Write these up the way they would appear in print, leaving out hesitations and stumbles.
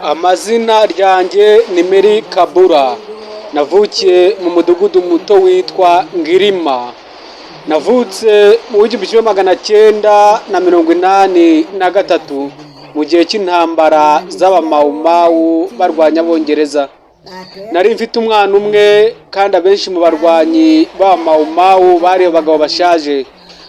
Amazina ryanjye ni Meri Kabura, navukiye mu mudugudu muto witwa Ngirima, navutse mu 1983 mu gihe cy'intambara z'abamawumawu barwanya abongereza. Nari mfite umwana umwe kandi abenshi mu barwanyi b'abamawumawu bari abagabo bashaje,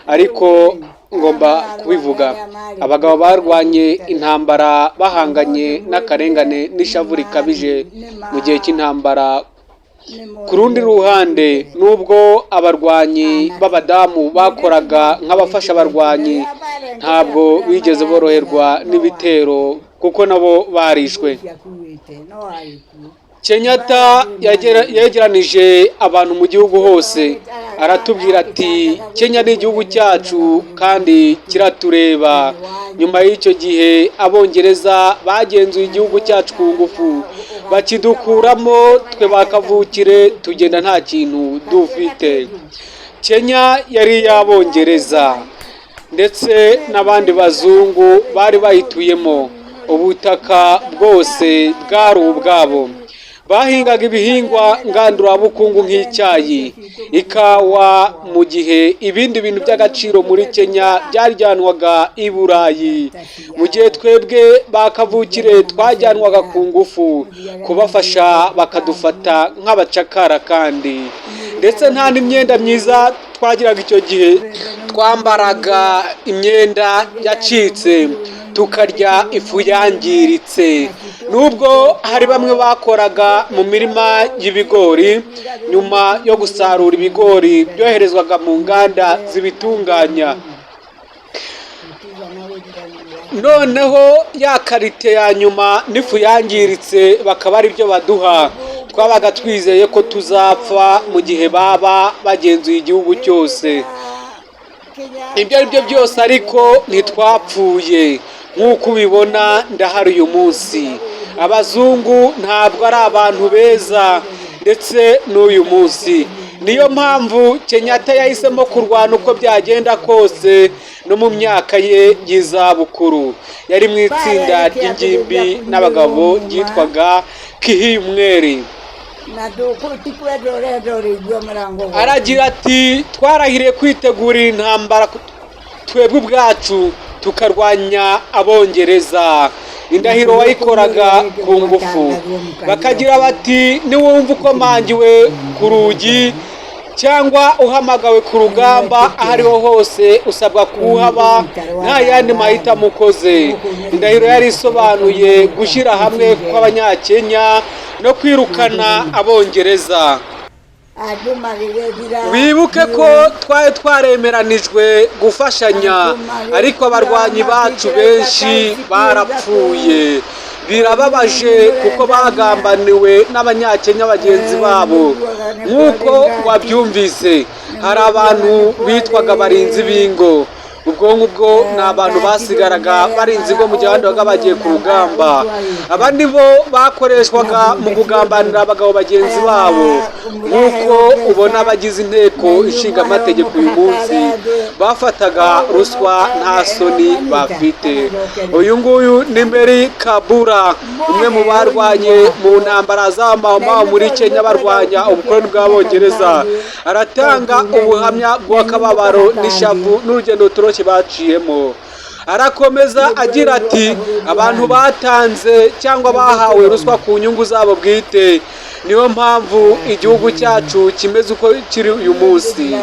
ariko ngomba kubivuga, abagabo barwanye intambara bahanganye n'akarengane n'ishavu rikabije mu gihe cy'intambara. Ku rundi ruhande, nubwo abarwanyi b'abadamu bakoraga nk'abafasha abarwanyi, ntabwo bigeze boroherwa n'ibitero kuko nabo barishwe. Kenyatta yegeranije abantu mu gihugu hose, aratubwira ati Kenya ni igihugu cyacu kandi kiratureba. Nyuma y'icyo gihe abongereza bagenzuye igihugu cyacu ku ngufu, bakidukuramo, twe bakavukire tugenda nta kintu dufite. Kenya yari iy'abongereza ndetse n'abandi bazungu bari bayituyemo, ubutaka bwose bwari ubwabo. Bahingaga ibihingwa ngandurabukungu nk'icyayi, ikawa, mu gihe ibindi bintu by'agaciro muri Kenya byajyanwaga i Burayi. Mu gihe twebwe bakavukire twajyanwaga ku ngufu, kubafasha bakadufata nk'abacakara kandi. Ndetse nta n'imyenda myiza twagiraga icyo gihe, twambaraga imyenda yacitse, tukarya ifu yangiritse. Nubwo hari bamwe bakoraga mu mirima y'ibigori, nyuma yo gusarura ibigori byoherezwaga mu nganda zibitunganya. Noneho ya karite ya nyuma n'ifu yangiritse bakaba ari byo baduha. Twabaga twizeye ko tuzapfa mu gihe baba bagenzuye igihugu cyose. Ibyo ari byo byose ariko ntitwapfuye. Nk'uko ubibona ndahari uyu munsi. Abazungu ntabwo ari abantu beza ndetse n'uyu munsi. Niyo mpamvu Kenyatta yahisemo kurwana uko byagenda kose no mu myaka ye y'izabukuru. Yari mu itsinda ry'ingimbi n'abagabo ryitwaga Kihimweri. Aragira ati twarahiriye kwitegurira intambara twebwe ubwacu tukarwanya abongereza. Indahiro wayikoraga ku ngufu. Bakagira bati niwumva ukomangiwe ku rugi cyangwa uhamagawe ku rugamba aho ariho hose usabwa kuhaba, nta yandi mahitamo ukoze. Indahiro yari isobanuye gushyira hamwe kw'Abanyakenya no kwirukana abongereza. Wibuke ko twari twaremeranijwe gufashanya, ariko abarwanyi bacu benshi barapfuye. Birababaje kuko bagambaniwe n'Abanyakenya bagenzi babo. Nk'uko wabyumvise, hari abantu bitwaga abarinzi b'ingo. Ubwonko bwo ni abantu basigaraga barinzi ingo mu gihe abandi babaga bagiye ku rugamba. Abandi bo bakoreshwaga mu kugambanira abagabo bagenzi babo. Nk'uko ubona abagize inteko ishinga amategeko uyu munsi bafataga ruswa nta soni bafite. Uyu nguyu ni Meri Kabura, umwe mu barwanye mu ntambara z'abamawumawu muri Kenya barwanya ubukoloni bw'abongereza. Aratanga ubuhamya bw'akababaro n'ishavu n'urugendo toroshye baciyemo. Arakomeza agira ati abantu batanze cyangwa bahawe ruswa ku nyungu zabo bwite, niyo mpamvu igihugu cyacu kimeze uko kiri uyu munsi.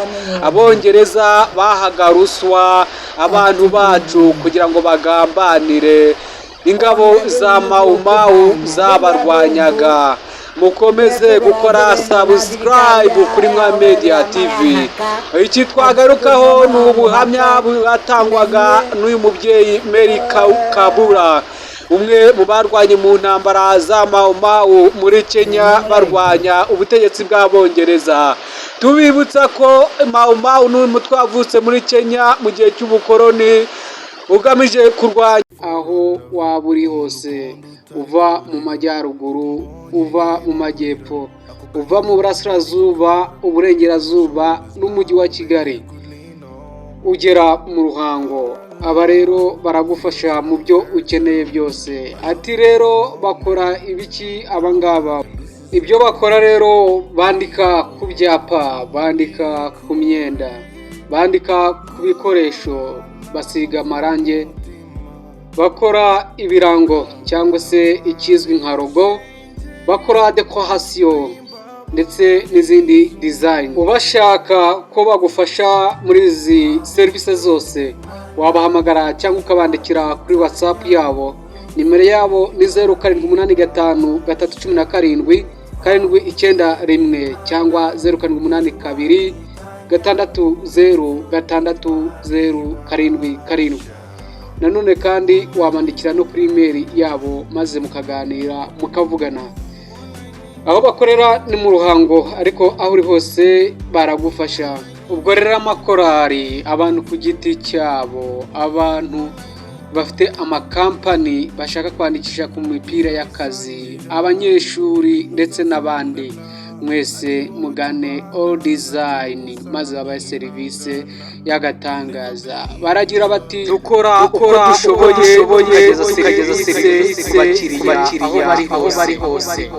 Abongereza bahaga ruswa abantu bacu kugira ngo bagambanire ingabo za mawumawu zabarwanyaga. Mukomeze gukora subscribe kuri Mwa Media TV. Iki twagarukaho ni ubuhamya bwatangwaga n'uyu mubyeyi Meri Kabura, umwe mu barwanye mu ntambara za mawumawu muri Kenya barwanya ubutegetsi bw'abongereza. Tubibutsa ko mawumawu ni umutwe wavutse muri Kenya mu gihe cy'ubukoloni ugamije kurwanya aho waba uri hose, uva mu majyaruguru, uva mu majyepfo, uva mu burasirazuba, uburengerazuba n'umujyi wa Kigali, ugera mu Ruhango, aba rero baragufasha mu byo ukeneye byose. Ati rero bakora ibiki abangaba? Ibyo bakora rero bandika ku byapa, bandika ku myenda, bandika ku bikoresho, basiga amarangi, bakora ibirango cyangwa se ikizwi nka logo, bakora decoration ndetse n'izindi design. Ubashaka ko bagufasha muri izi serivisi zose wabahamagara cyangwa ukabandikira kuri WhatsApp yabo. Nimero yabo ni 0785177791 cyangwa 0782606077. Nanone kandi wabandikira no kuri email yabo maze mukaganira mukavugana. Aho bakorera ni mu Ruhango, ariko aho uri hose baragufasha. Ubwo rero amakorari, abantu ku giti cyabo, abantu bafite amakampani bashaka kwandikisha ku mipira y'akazi, abanyeshuri ndetse n'abandi, mwese mugane All Design maze babaye serivisi y'agatangaza. Baragira bati dukora uko dushoboye kugeza serivisi ku bakiriya aho bari hose.